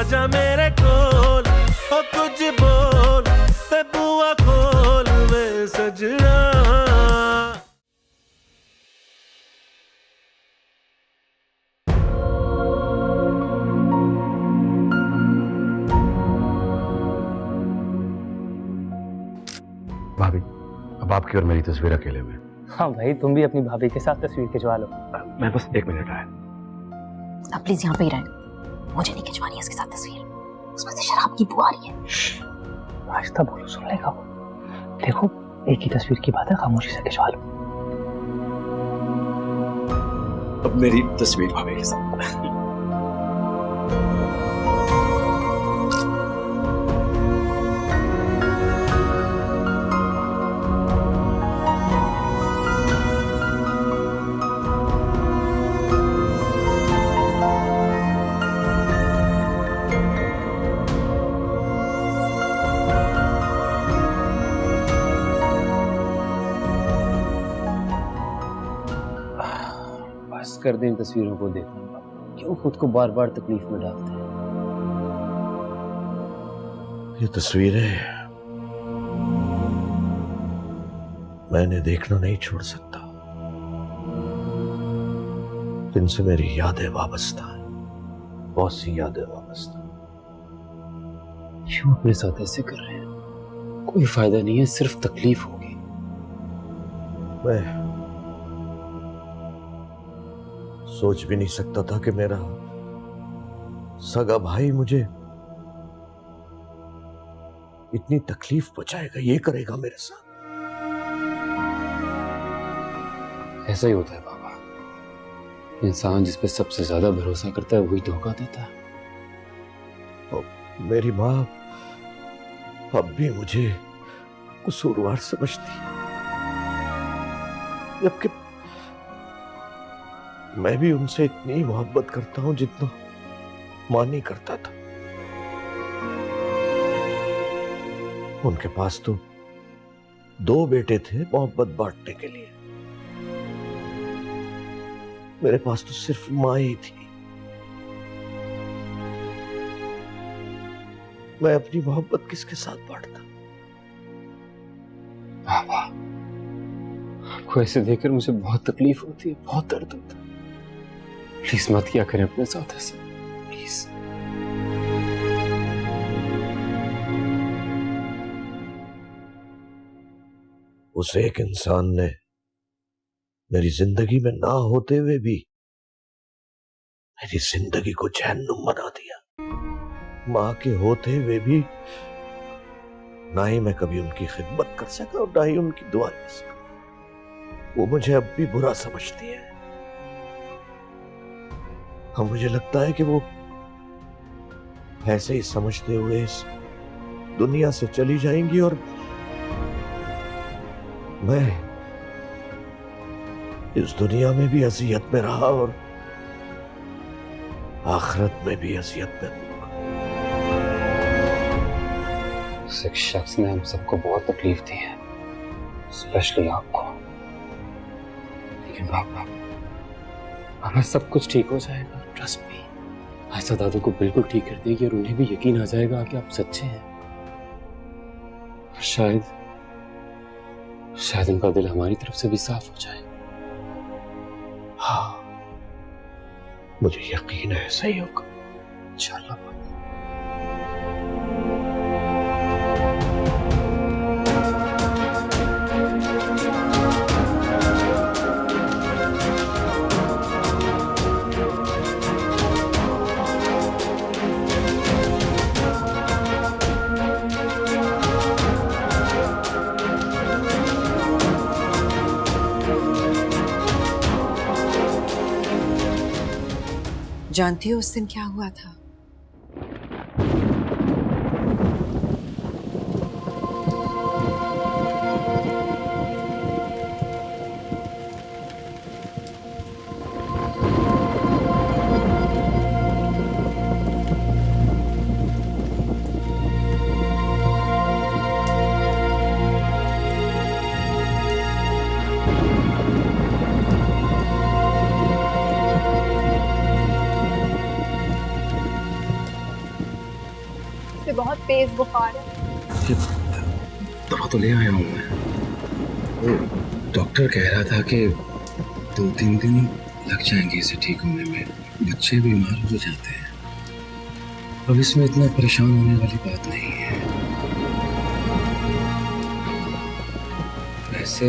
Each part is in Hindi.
आजा मेरे कोल ओ कुछ बोल ते बुआ खोल वे सजना। भाभी, अब आपकी और मेरी तस्वीर अकेले में। हाँ भाई, तुम भी अपनी भाभी के साथ तस्वीर खिंचवा लो। मैं बस 1 मिनट आया। आप प्लीज यहाँ पे ही रहें, मुझे नहीं खिंचवानी है इसके साथ तस्वीर, उसमें से शराब की बू आ रही है। आहिस्ता बोलो, सुन लेगा वो। देखो, एक ही तस्वीर की बात है, खामोशी से खिंचवा लो। अब मेरी तस्वीर भाभी के साथ। बस कर दें इन तस्वीरों को देखना, क्यों खुद को बार बार तकलीफ में डालते हैं। ये तस्वीरें मैंने देखना नहीं छोड़ सकता, इनसे मेरी यादें वाबस्ता है, बहुत सी यादें वाबस्ता। क्यों अपने साथ ऐसे कर रहे हैं? कोई फायदा नहीं है, सिर्फ तकलीफ होगी। मैं सोच भी नहीं सकता था कि मेरा सगा भाई मुझे इतनी तकलीफ पहुंचाएगा, ये करेगा मेरे साथ। ऐसा ही होता है बाबा, इंसान जिस पे सबसे ज्यादा भरोसा करता है वही धोखा देता है। और मेरी माँ अब भी मुझे कसूरवार समझती है, जबकि मैं भी उनसे इतनी मोहब्बत करता हूं जितना मां नहीं करता था। उनके पास तो 2 बेटे थे मोहब्बत बांटने के लिए, मेरे पास तो सिर्फ मां ही थी। मैं अपनी मोहब्बत किसके साथ बांटता? बाबा, आपको ऐसे देखकर मुझे बहुत तकलीफ होती है, बहुत दर्द होता है। प्लीज मत किया करें अपने साथ ऐसे, प्लीज। उस एक इंसान ने मेरी जिंदगी में ना होते हुए भी मेरी जिंदगी को जहन्नुम बना दिया। मां के होते हुए भी ना ही मैं कभी उनकी खिदमत कर सका और ना ही उनकी दुआ ले सका। वो मुझे अब भी बुरा समझती है। हाँ, मुझे लगता है कि वो ऐसे ही समझते हुए इस दुनिया से चली जाएंगी और मैं इस दुनिया में भी अज़ियत में रहा और आखिरत में भी अज़ियत में रहूंगा। उस एक शख्स ने हम सबको बहुत तकलीफ दी है, स्पेशली आपको। लेकिन बाबा, सब कुछ ठीक हो जाएगा, ट्रस्ट मी। आयशा दादू को बिल्कुल ठीक कर देगी और उन्हें भी यकीन आ जाएगा कि आप सच्चे हैं। शायद उनका दिल हमारी तरफ से भी साफ हो जाए। हाँ, मुझे यकीन है ऐसा ही होगा इंशाल्लाह। जानती हो उस दिन क्या हुआ था? मुझे बहुत तेज बुखार है। दवा तो ले आया हूँ मैं। वो डॉक्टर कह रहा था कि 2-3 दिन लग जाएंगे इसे ठीक होने में। बच्चे बीमार हो जाते हैं। अब इसमें इतना परेशान होने वाली बात नहीं है। वैसे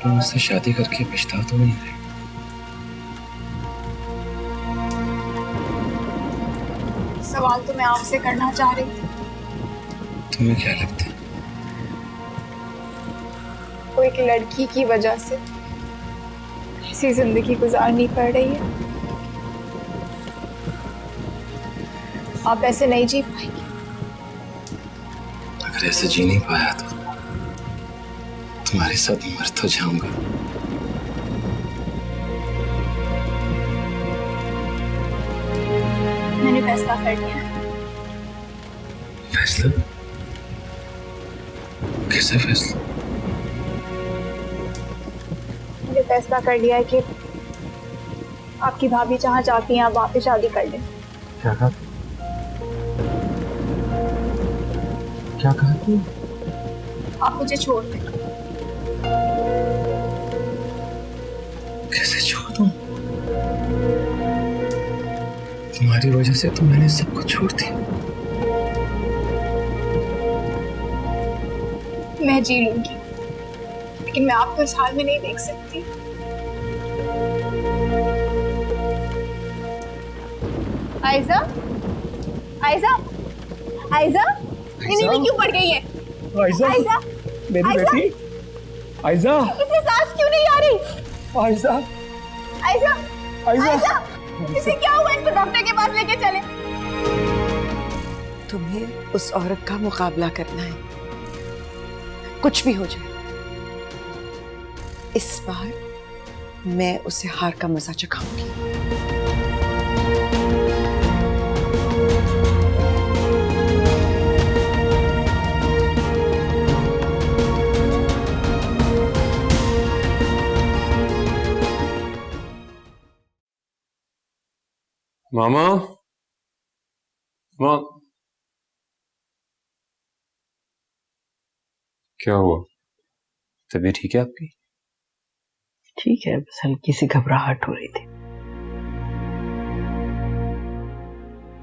तुम मुझसे शादी करके पछता तो नहीं रहे? सवाल तो मैं आपसे करना चाह रही थी। तुम्हें क्या लगता है? कोई एक लड़की की वजह से ऐसी जिंदगी गुजारनी पड़ रही है। आप ऐसे नहीं जी पाएंगे। अगर ऐसे जी नहीं पाया तो तुम्हारे साथ मर तो जाऊंगा। मैंने फैसला कर लिया है। फैसला? कैसा फैसला? मैंने फैसला कर लिया है कि आपकी भाभी जहाँ चाहती हैं आप वहाँ पे शादी कर लें। क्या कहा? क्या कहा तू? आप मुझे छोड़ दें। कैसे छोड़ दूं? तुम्हारी वजह से तो मैंने सब कुछ छोड़ दिया। मैं जी लूंगी, लेकिन मैं आपको इस हाल में नहीं देख सकती। आयजा, आयजा, आयजा, नींद में क्यों पड़ गई है? आयजा, आयजा, मेरी आयजा, बेटी। आयजा, इसे सांस क्यों नहीं आ रही? आयजा, आयजा, आयजा, आयजा, इसे क्या हुआ? इसको डॉक्टर के पास लेके चले। तुम्हें उस औरत का मुकाबला करना है, कुछ भी हो जाए। इस बार मैं उसे हार का मजा चखाऊंगी। मामा, माँ, क्या हुआ? तबीयत ठीक है आपकी? ठीक है, बस हल्की सी घबराहट हो रही थी।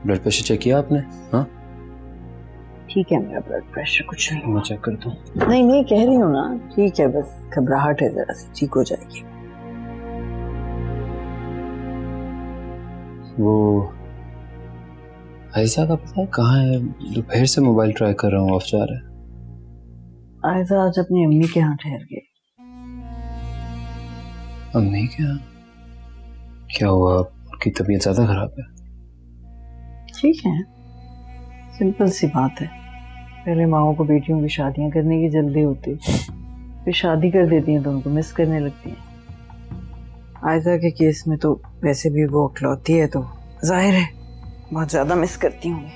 ब्लड प्रेशर चेक किया आपने? हाँ, ठीक है, मेरा ब्लड प्रेशर कुछ नहीं। मैं चेक करता हूँ। नहीं नहीं, कह रही हूँ ना, ठीक है, बस घबराहट है जरा सी, ठीक हो जाएगी। वो आयशा का पता है कहाँ है? दोपहर से मोबाइल ट्राई कर रहा हूँ, ऑफ जा रहा है। आयशा आज अपनी अम्मी के यहाँ ठहर गई। अम्मी क्या? क्या हुआ? आपकी तबीयत ज्यादा खराब है? ठीक है, सिंपल सी बात है। पहले माओ को बेटियों की शादियां करने की जल्दी होती, फिर शादी कर देती हैं तो उनको मिस करने लगती हैं। आयशा के केस में तो वैसे भी वो अकलौती है, तो जाहिर है बहुत ज्यादा मिस करती होंगी।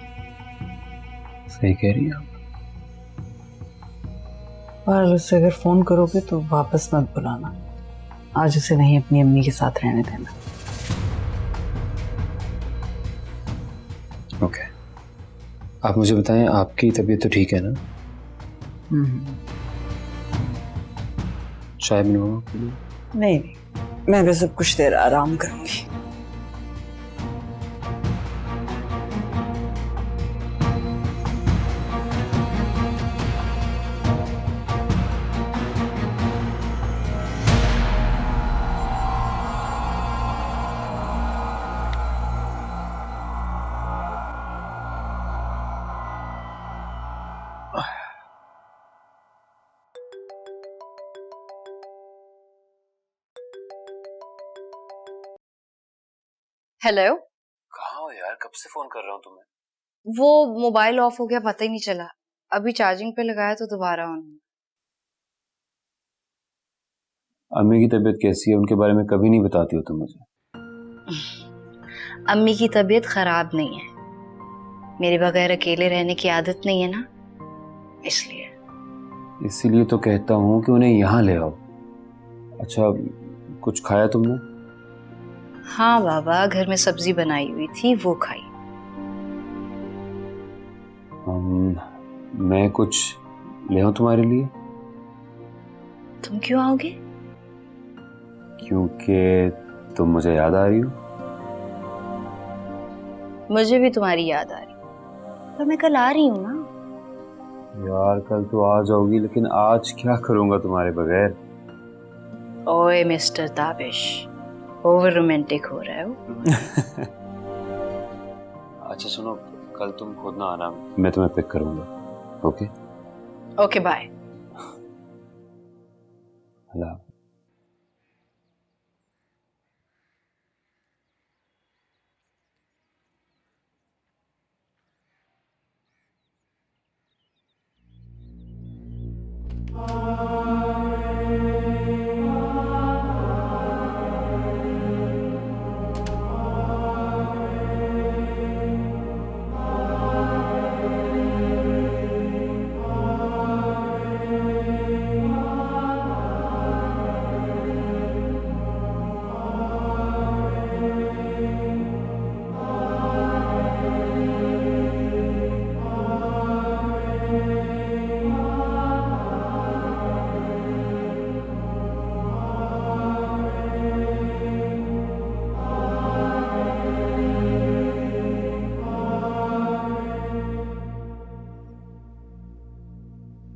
सही कह रही हैं आप। पर उससे अगर फोन करोगे तो वापस मत बुलाना। आज उसे नहीं अपनी अम्मी के साथ रहने देना। ओके, आप मुझे बताएं, आपकी तबीयत तो ठीक है ना? चाय बनवाऊं आपके लिए? नहीं नहीं, मैं बस अब कुछ देर आराम करूंगी। हेलो। कहाँ हो यार? कब से फोन कर रहा हूँ तुम्हें। वो मोबाइल ऑफ हो गया, पता ही नहीं चला। अभी चार्जिंग पे लगाया तो दोबारा ऑन। अम्मी की तबीयत कैसी है? उनके बारे में कभी नहीं बताती हो तुम मुझे। अम्मी की तबीयत खराब नहीं है, मेरे बगैर अकेले रहने की आदत नहीं है ना, इसलिए। इसीलिए तो कहता हूँ कि उन्हें यहाँ ले आओ। अच्छा, कुछ खाया तुमने? हाँ बाबा, घर में सब्जी बनाई हुई थी, वो खाई। मैं कुछ ले आऊं तुम्हारे लिए? तुम क्यों आओगे? क्योंकि तुम मुझे याद आ रही हो। मुझे भी तुम्हारी याद आ रही, पर मैं कल आ रही हूँ ना। यार कल तो आ जाओगी, लेकिन आज क्या करूंगा तुम्हारे बगैर? ओए मिस्टर ताबिश, ओवर रोमांटिक हो रहे हो। अच्छा सुनो, कल तुम खुद ना आना, मैं तुम्हें पिक करूंगा। Okay okay bye. अल्लाह।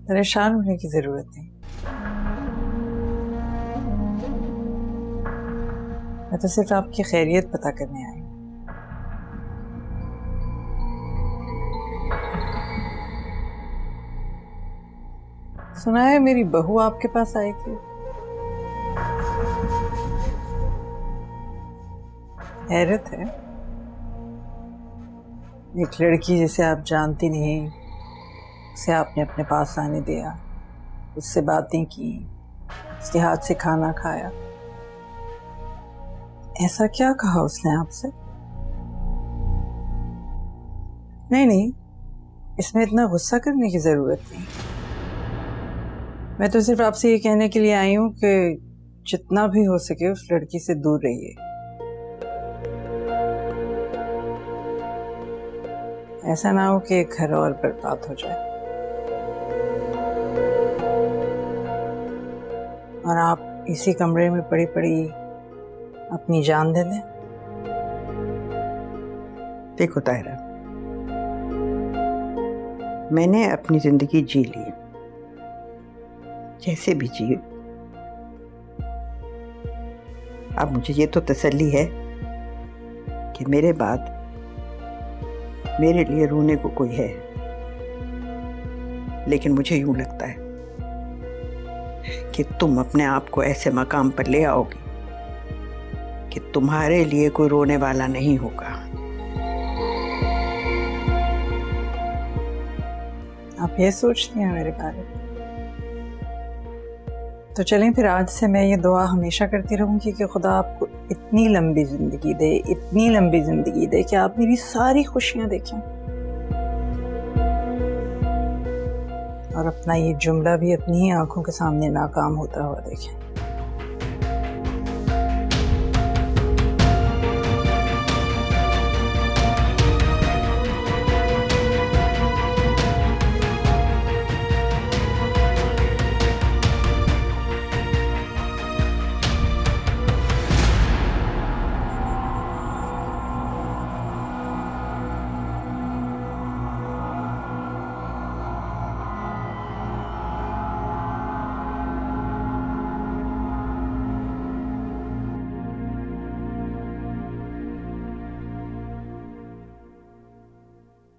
परेशान होने की जरूरत नहीं। मैं तो सिर्फ आपकी खैरियत पता करने आई हूँ। सुना है मेरी बहू आपके पास आई थी। हैरत है, एक लड़की जिसे आप जानती नहीं, उसे आपने अपने पास आने दिया, उससे बातें की, उसके हाथ से खाना खाया। ऐसा क्या कहा उसने आपसे? नहीं, इसमें इतना गुस्सा करने की जरूरत नहीं। मैं तो सिर्फ आपसे ये कहने के लिए आई हूं कि जितना भी हो सके उस लड़की से दूर रहिए। ऐसा ना हो कि घर और बर्बाद हो जाए और आप इसी कमरे में पड़ी पड़ी अपनी जान दे दें। देखो तायरा, मैंने अपनी जिंदगी जी ली, जैसे भी जी। अब मुझे ये तो तसल्ली है कि मेरे बाद मेरे लिए रोने को कोई है, लेकिन मुझे यूं लगता है कि तुम अपने आप को ऐसे मकाम पर ले आओगी कि तुम्हारे लिए कोई रोने वाला नहीं होगा। आप ये सोचती हैं मेरे बारे में? तो चलें फिर आज से मैं ये दुआ हमेशा करती रहूंगी कि खुदा आपको इतनी लंबी जिंदगी दे, इतनी लंबी जिंदगी दे कि आप मेरी सारी खुशियां देखें और अपना ये जुमला भी अपनी ही आंखों के सामने नाकाम होता हुआ देखें।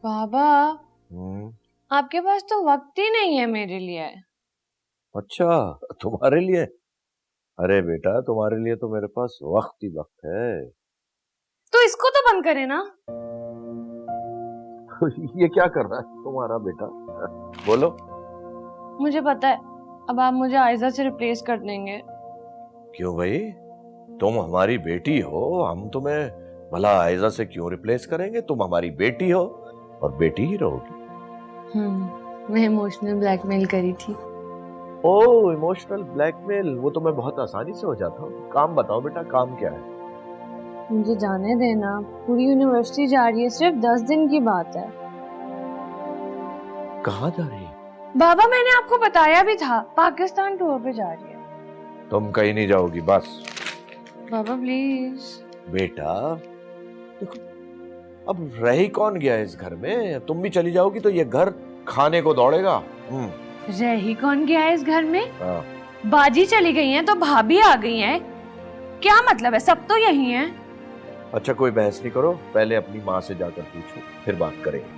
बाबा, आपके पास तो वक्त ही नहीं है मेरे लिए। अच्छा, तुम्हारे लिए? अरे बेटा, तुम्हारे लिए तो मेरे पास वक्त ही वक्त है। तो इसको तो बंद करे ना। ये क्या कर रहा है तुम्हारा बेटा? बोलो। मुझे पता है, अब आप मुझे आयजा से रिप्लेस कर देंगे। क्यों भाई, तुम हमारी बेटी हो, हम तुम्हें भला आयजा से क्यों रिप्लेस करेंगे? तुम हमारी बेटी हो और बेटी ही रहोगी। मैं इमोशनल ब्लैकमेल करी थी। ओह, इमोशनल ब्लैकमेल, वो तो मैं बहुत आसानी से हो जाता हूँ। काम बताओ बेटा, काम क्या है? मुझे जाने देना, पूरी यूनिवर्सिटी जा रही है, सिर्फ 10 दिन की बात है। कहाँ जा रही है? बाबा मैंने आपको बताया भी था, पाकिस्तान टूर पे जा रही है। तुम कहीं नहीं जाओगी बस। बाबा प्लीज। बेटा देखो, अब रह ही कौन गया इस घर में? तुम भी चली जाओगी तो ये घर खाने को दौड़ेगा। रह ही कौन गया है इस घर में? हाँ। बाजी चली गई हैं तो भाभी आ गई हैं, क्या मतलब है? सब तो यही हैं। अच्छा कोई बहस नहीं करो, पहले अपनी माँ से जाकर पूछो, फिर बात करेंगे।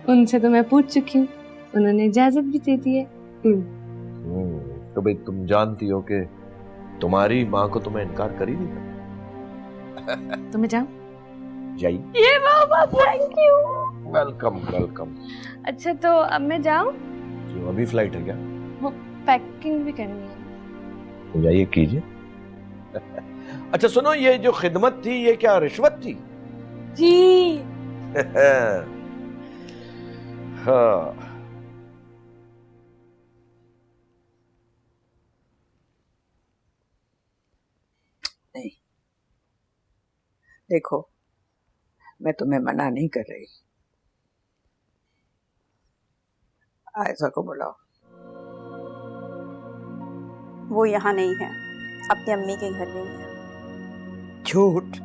उनसे तो मैं पूछ चुकी हूँ, उन्होंने इजाजत भी दे दी है। तो भाई तुम जानती हो कि तुम्हारी माँ को तुम्हें इनकार कर ही नहीं था। तो मैं जाऊँ? जाइए। ये बाबा थैंक यू। Welcome welcome. अच्छा तो अब मैं जाऊँ? क्यों, अभी फ्लाइट है क्या? वो पैकिंग भी करनी है। तो जाइए कीजिए। अच्छा सुनो, ये जो खिदमत थी ये क्या रिश्वत थी? जी। हाँ। नहीं, देखो मैं तुम्हें मना नहीं कर रही। आयशा को बुलाओ। वो यहाँ नहीं है, अपनी अम्मी के घर गई है। झूठ।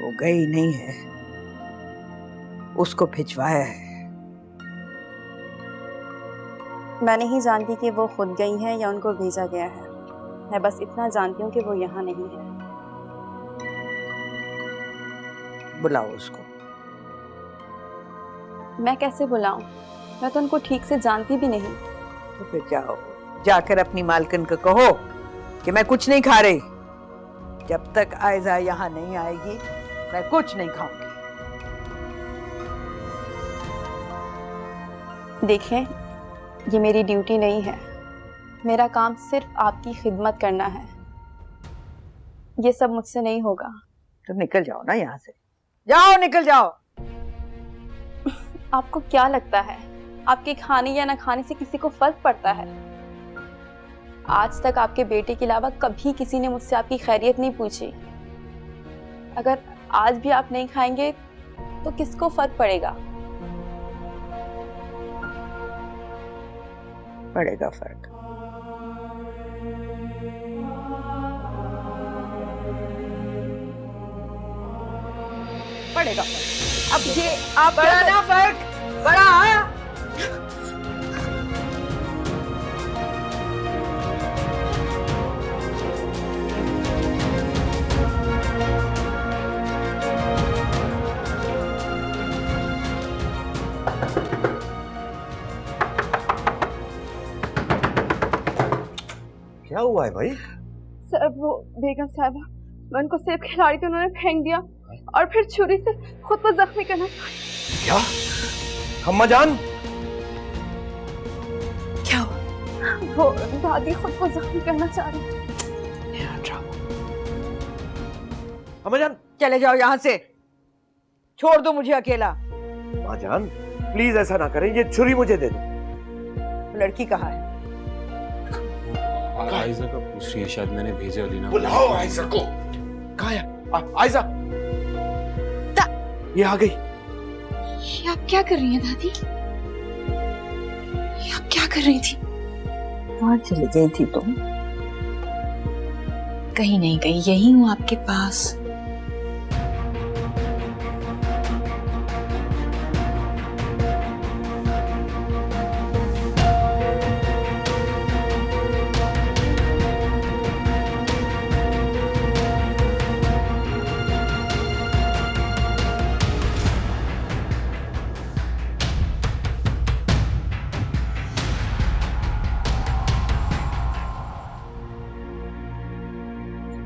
वो गई नहीं है, उसको भिजवाया है। मैं नहीं जानती कि वो खुद गई है या उनको भेजा गया है। मैं बस इतना जानती हूँ कि वो यहाँ नहीं है। बुलाओ उसको। मैं कैसे बुलाऊं? मैं तो उनको ठीक से जानती भी नहीं। तो फिर जाओ, जाकर अपनी मालकिन को कहो कि मैं कुछ नहीं खा रही। जब तक आयजा यहाँ नहीं आएगी मैं कुछ नहीं खाऊंगी। देखें, ये मेरी ड्यूटी नहीं है। मेरा काम सिर्फ आपकी खिदमत करना है। ये सब मुझसे नहीं होगा। तो निकल जाओ ना यहाँ से, जाओ निकल जाओ। आपको क्या लगता है आपके खाने या ना खाने से किसी को फर्क पड़ता है? आज तक आपके बेटे के अलावा कभी किसी ने मुझसे आपकी खैरियत नहीं पूछी। अगर आज भी आप नहीं खाएंगे तो किसको फर्क पड़ेगा? पड़ेगा फर्क। पड़ेगा फर्क। अब ये आप बड़ा ना फर्क बड़ा। क्या हुआ है भाई? सर वो बेगम साहबा, मैं उनको सेब खिला रही थी, उन्होंने फेंक दिया और फिर छुरी से खुद को जख्मी करना चाहा। क्या? अम्मा जान? क्या हुआ? वो दादी खुद को जख्मी करना चाह रही। अम्मा जान चले जाओ यहाँ से, छोड़ दो मुझे अकेला। अम्मा जान प्लीज ऐसा ना करें, ये छुरी मुझे दे दो। लड़की कहाँ है? आयशा का पूछ रही है, शायद मैंने भेजा अलीना। बुलाओ आयशा को। कहाँ है आयशा? ये आ गई। ये आप क्या कर रही हैं दादी? ये आप क्या कर रही थी? कहाँ चली गई थी तुम? कहीं नहीं गई, यही हूँ आपके पास।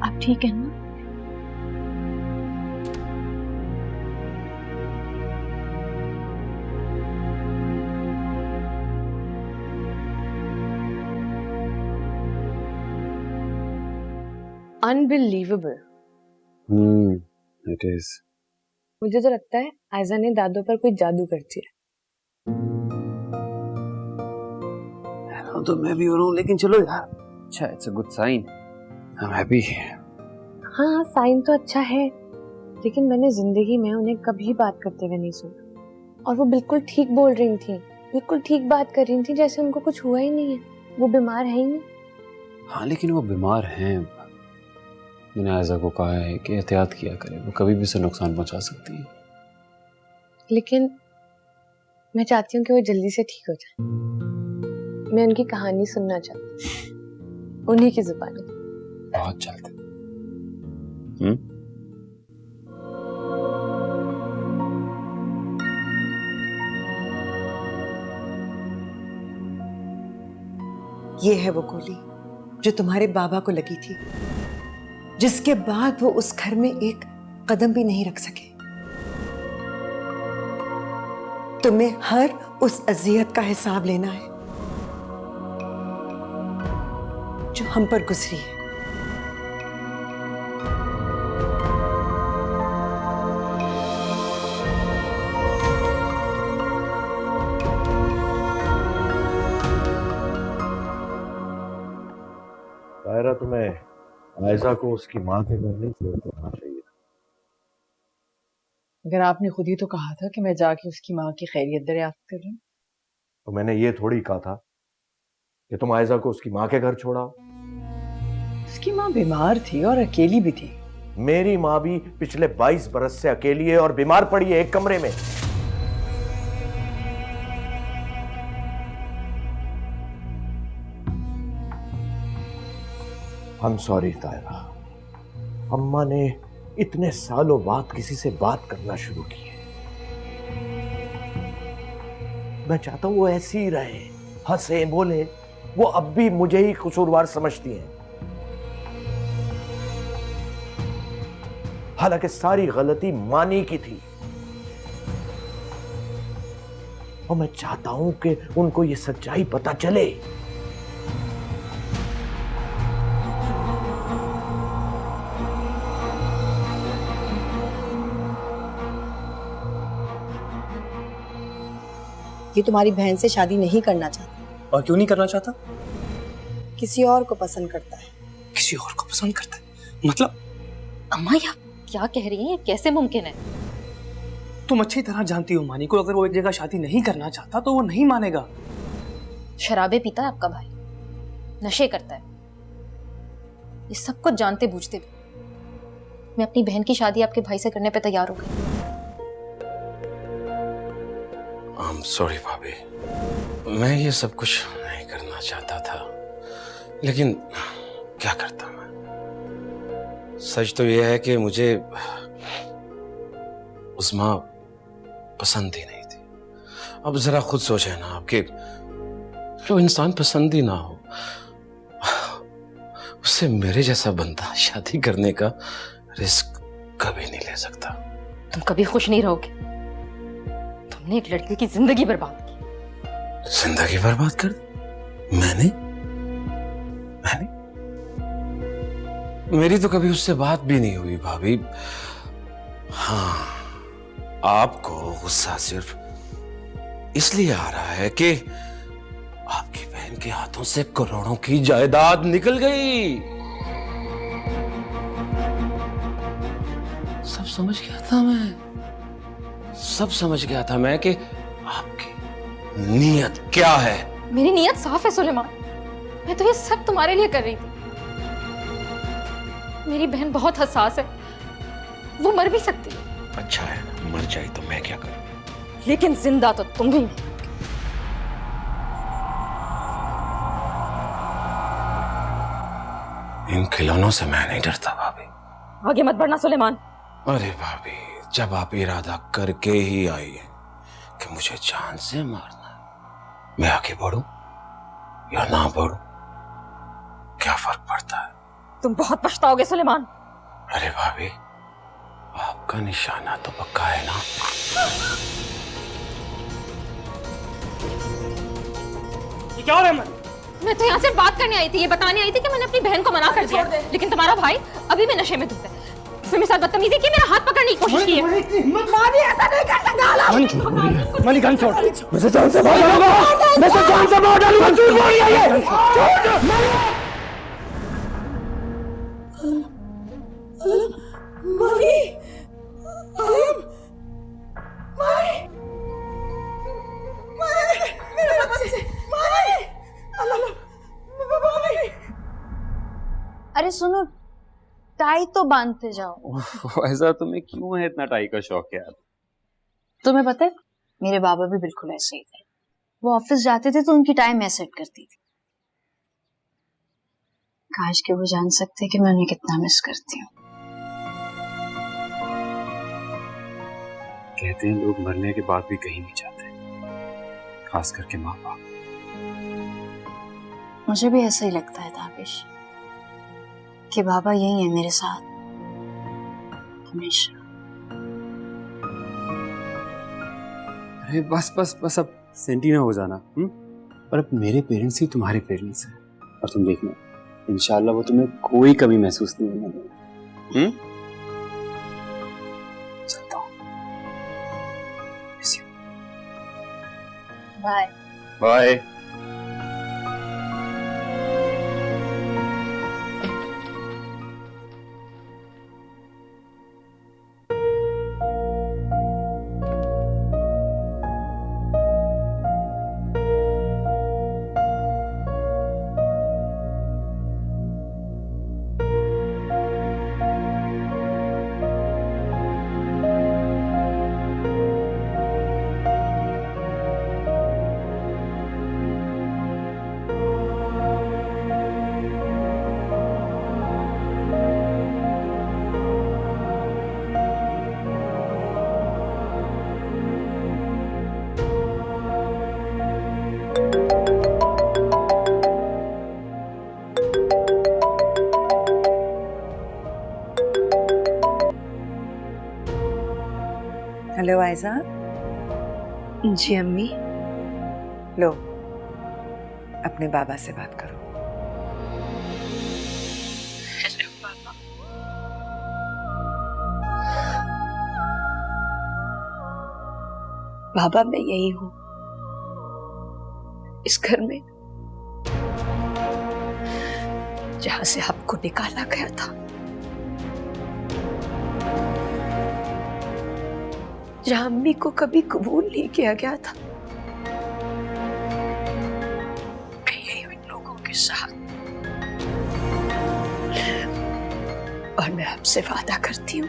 आप ठीक है ना? अनबिलीवेबल। It is. मुझे तो लगता है आयजा ने दादू पर कोई जादू कर दिया। तो मैं भी हो रहा हूँ, लेकिन चलो यार। अच्छा, it's a good sign. I am happy. हाँ साइन तो अच्छा है, लेकिन मैंने जिंदगी में उन्हें कभी बात करते हुए नहीं सुना। और वो बिल्कुल ठीक बोल रही थी, बिल्कुल ठीक बात कर रही थी, जैसे उनको कुछ हुआ ही नहीं है। वो बीमार है ही नहीं। हाँ लेकिन वो बीमार हैं। मैंने आयजा को कहा है कि एहतियात किया करे, वो कभी भी उसे नुकसान पहुंचा सकती है। लेकिन मैं चाहती हूँ कि वो जल्दी से ठीक हो जाए। मैं उनकी कहानी सुनना चाहती हूँ, उन्हीं की जुबानी। बहुत जल्द। ये है वो गोली जो तुम्हारे बाबा को लगी थी, जिसके बाद वो उस घर में एक कदम भी नहीं रख सके। तुम्हें हर उस अजियत का हिसाब लेना है जो हम पर गुजरी है। तायरा, तुम्हें आयजा को उसकी माँ के घर नहीं छोड़ देना चाहिए। अगर आपने खुद ही तो कहा था कि मैं जाके उसकी माँ की खैरियत दरियाफ्त कर लूं। तो मैंने ये थोड़ी कहा था कि तुम आयजा को उसकी माँ के घर छोड़ाओ। उसकी माँ बीमार थी और अकेली भी थी। मेरी माँ भी पिछले 22 बरस से अकेली है और बीमार पड़ी है एक कमरे में। I'm sorry तायरा, अम्मा ने इतने सालों बाद किसी से बात करना शुरू की है। मैं चाहता हूं वो ऐसी ही रहे, हंसे बोले। वो अब भी मुझे ही कसूरवार समझती हैं, हालांकि सारी गलती मानी की थी। और मैं चाहता हूं कि उनको ये सच्चाई पता चले। ये तुम्हारी बहन से शादी नहीं करना चाहता। और क्यों नहीं करना चाहता? किसी और को पसंद करता है। किसी और को पसंद करता है? मतलब अम्मा ये आप क्या कह रही हैं? कैसे मुमकिन है? तुम अच्छी तरह जानती हो मानी को, अगर वो एक जगह शादी नहीं करना चाहता तो वो नहीं मानेगा। शराबे पीता है आपका भाई, नशे करता है, ये सब कुछ जानते बूझते भी मैं अपनी बहन की शादी आपके भाई से करने पे तैयार हो गई। I'm sorry भाभी, मैं ये सब कुछ नहीं करना चाहता था, लेकिन क्या करता मैं। सच तो ये है कि मुझे उस्मा पसंद ही नहीं थी। अब जरा खुद सोचे ना आपके, जो इंसान पसंद ही ना हो उससे मेरे जैसा बंदा शादी करने का रिस्क कभी नहीं ले सकता। तुम कभी खुश नहीं रहोगे। तुमने एक लड़की की जिंदगी बर्बाद की। जिंदगी बर्बाद कर दी? मैंने मेरी तो कभी उससे बात भी नहीं हुई भाभी। हाँ, आपको गुस्सा सिर्फ इसलिए आ रहा है कि आपकी बहन के हाथों से करोड़ों की जायदाद निकल गई। सब समझ गया था मैं, सब समझ गया था मैं कि आपकी नीयत क्या है। मेरी नीयत साफ है सुलेमान, मैं तो ये सब तुम्हारे लिए कर रही थी। मेरी बहन बहुत हसास है, वो मर भी सकती है। अच्छा है ना, मर जाए तो मैं क्या करूं? लेकिन जिंदा तो तुम भी नहीं। इन खिलौनों से मैं नहीं डरता भाभी। आगे मत बढ़ना सुलेमान। अरे भाभी, जब आप इरादा करके ही आई है कि मुझे जान से मारना है, मैं आगे बढ़ूं या ना बढ़ूं, क्या फर्क पड़ता है? तुम बहुत पछताओगे सुलेमान। अरे भाभी, आपका निशाना तो पक्का है ना? ये क्या हो रहा है? मैं तो यहाँ से बात करने आई थी, ये बताने आई थी कि मैंने अपनी बहन को मना कर दिया, लेकिन तुम्हारा भाई अभी भी नशे में धुत है। उसने मेरे साथ बदतमीजी की, मेरा हाथ पकड़ने की कोशिश की है। मानी ऐसा नहीं कर सकता। मानी गन छोड़। मैं तो जान से मार डालूंगा। मैं तो जान से मार डालूंगा। झूठ बोल रही है ये। झूठ। टाई तो बांधते जाओ। ऐसा तुम्हें क्यों है इतना टाई का शौक यार? तुम्हें पता है मेरे बाबा भी बिल्कुल ऐसे ही थे। वो ऑफिस जाते थे तो उनकी टाई मैं सेट करती थी। काश के वो जान सकते कि मैं उन्हें कितना मिस करती हूँ। कहते हैं लोग मरने के बाद भी कहीं नहीं जाते, खास करके माँ बाप। मुझे भी ऐसा ही लगता है ताबिश कि बाबा यही है मेरे साथ हमेशा। अरे बस बस बस, अब सेंटी ना हो जाना। और अब मेरे पेरेंट्स ही तुम्हारे पेरेंट्स हैं, और तुम देखना इंशाल्लाह वो तुम्हें कोई कमी महसूस नहीं होने देंगे। चलता हूँ। Bye bye. हेलो आयजा। जी अम्मी। लो, अपने बाबा से बात करो। हेलो पापा। बाबा मैं यही हूँ, इस घर में जहां से आपको निकाला गया था, जहां अम्मी को कभी कबूल नहीं किया गया था। मैं यही हूं इन लोगों के साथ, और मैं आपसे वादा करती हूँ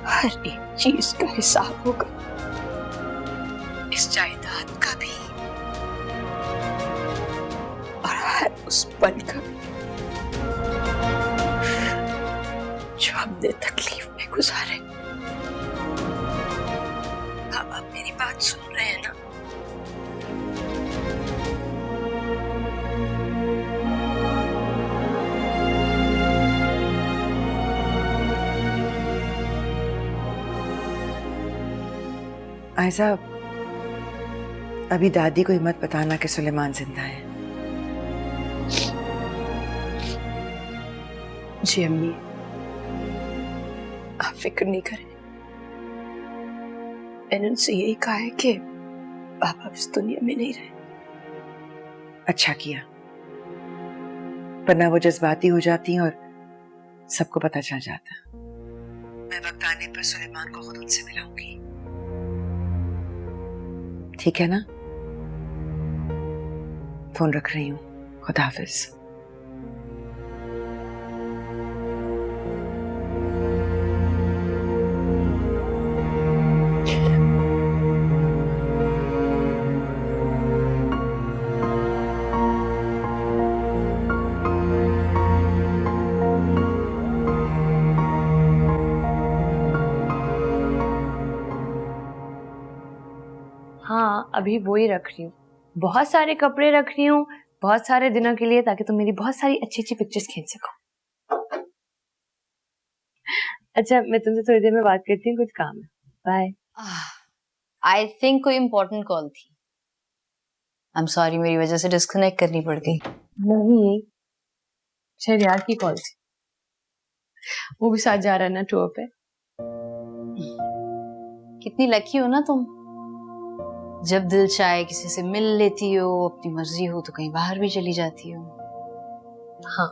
हर एक चीज का हिसाब होगा, इस जायदाद का भी और हर उस पल का जो हमने तकलीफ में गुजारे। आप मेरी बात सुन रहे हैं ना? आयजा, अभी दादी को मत बताना कि सुलेमान जिंदा है। जी अम्मी, आप फिक्र नहीं करें। मैंने उनसे यही कहा है कि पापा इस दुनिया में नहीं रहे। अच्छा किया, वरना वो जज्बाती हो जाती हैं और सबको पता चल जाता। मैं वक्त आने पर सुलेमान को खुद उनसे मिलाऊंगी, ठीक है ना? फोन रख रही हूँ। खुदा हाफिज। हाँ, अभी वो ही रख रही हूँ। बहुत सारे कपड़े रख रही हूँ, बहुत सारे दिनों के लिए, ताकि तुम मेरी बहुत सारी अच्छी अच्छी पिक्चर्स खींच सको। अच्छा, मैं तुमसे थोड़ी देर में बात करती हूँ, कुछ काम है। बाय। आई थिंक कोई इम्पोर्टेंट कॉल थी। आई एम सॉरी, मेरी वजह से डिस्कनेक्ट करनी पड़ गई। नहीं, शहरयार की कॉल थी। वो भी साथ जा रहा है ना टूर पे। कितनी लकी हो ना तुम, जब दिल चाहे किसी से मिल लेती हो, अपनी मर्जी हो तो कहीं बाहर भी चली जाती हो। हाँ,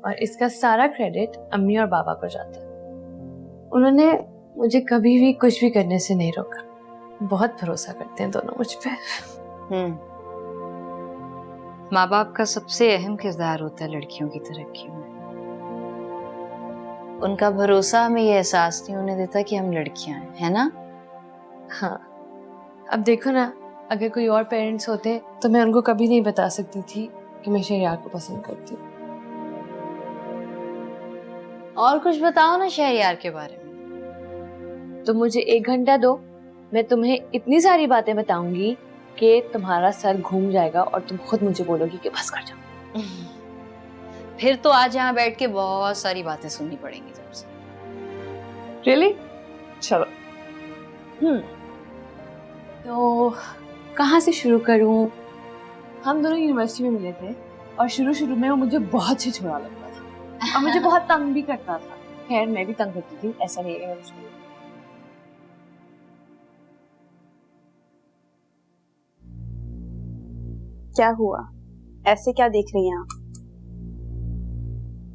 और इसका सारा क्रेडिट अम्मी और बाबा को जाता है। उन्होंने मुझे कभी भी कुछ भी करने से नहीं रोका। बहुत भरोसा करते हैं दोनों मुझ पे। माँ बाप का सबसे अहम किरदार होता है लड़कियों की तरक्की में। उनका भरोसा हमें ये एहसास नहीं होने देता कि हम लड़कियां हैं, है ना? हाँ, अब देखो ना, अगर कोई और पेरेंट्स होते तो मैं उनको कभी नहीं बता सकती थी कि मैं शहरयार को पसंद करती हूँ। और कुछ बताओ ना शहरयार के बारे में। तो मुझे 1 घंटा दो, मैं तुम्हें इतनी सारी बातें बताऊंगी कि तुम्हारा सर घूम जाएगा और तुम खुद मुझे बोलोगी कि बस कर जाओ। फिर तो आज यहाँ बैठ के बहुत सारी बातें सुननी पड़ेंगी तुमसे। रियली? चलो। तो कहाँ से शुरू करूँ? हम दोनों यूनिवर्सिटी में मिले थे और शुरू में वो मुझे बहुत छिछोरा लगता था और मुझे बहुत तंग भी करता था। खैर मैं भी तंग करती थी, ऐसा नहीं है। क्या हुआ? ऐसे क्या देख रही हैं आप?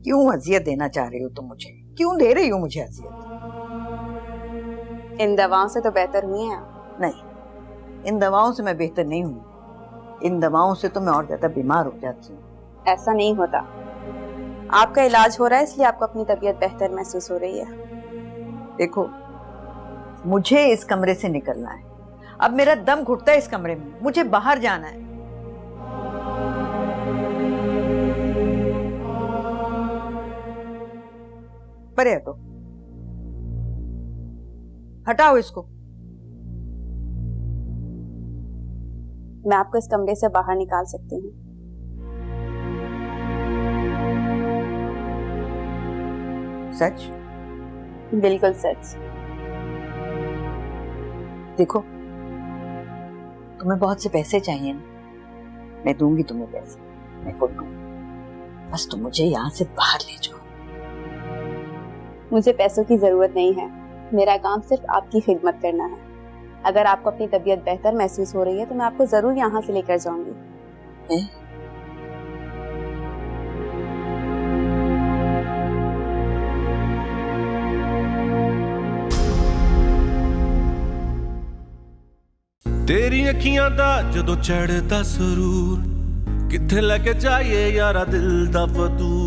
क्यों अजियत देना चाह रही हो तुम मुझे? क्यों दे रही हो मुझे अजियत? इन दवाओं से तो बेहतर हुई हैं आप। नहीं, इन दवाओं से मैं बेहतर नहीं हूँ। इन दवाओं से तो मैं और ज्यादा बीमार हो जाती हूँ। ऐसा नहीं होता। आपका इलाज हो रहा है इसलिए आपको अपनी तबीयत बेहतर महसूस हो रही है। देखो, मुझे इस कमरे से निकलना है। अब मेरा दम घुटता है इस कमरे में। मुझे बाहर जाना है। परे हटो, हटाओ इसको। मैं आपको इस कमरे से बाहर निकाल सकती हूँ। सच? बिल्कुल सच। देखो, तुम्हें बहुत से पैसे चाहिए ना, मैं दूंगी तुम्हें पैसे, मैं खुद दूंगी। बस तुम मुझे यहाँ से बाहर ले जाओ। मुझे पैसों की जरूरत नहीं है। मेरा काम सिर्फ आपकी खिदमत करना है। अगर आपको अपनी तबीयत बेहतर महसूस हो रही है तो मैं आपको जरूर यहाँ से लेकर जाऊंगी। तेरी अखियां दा जदों चढ़दा सुरूर, किथे लेके जाइए यारा दिल दा फतूर।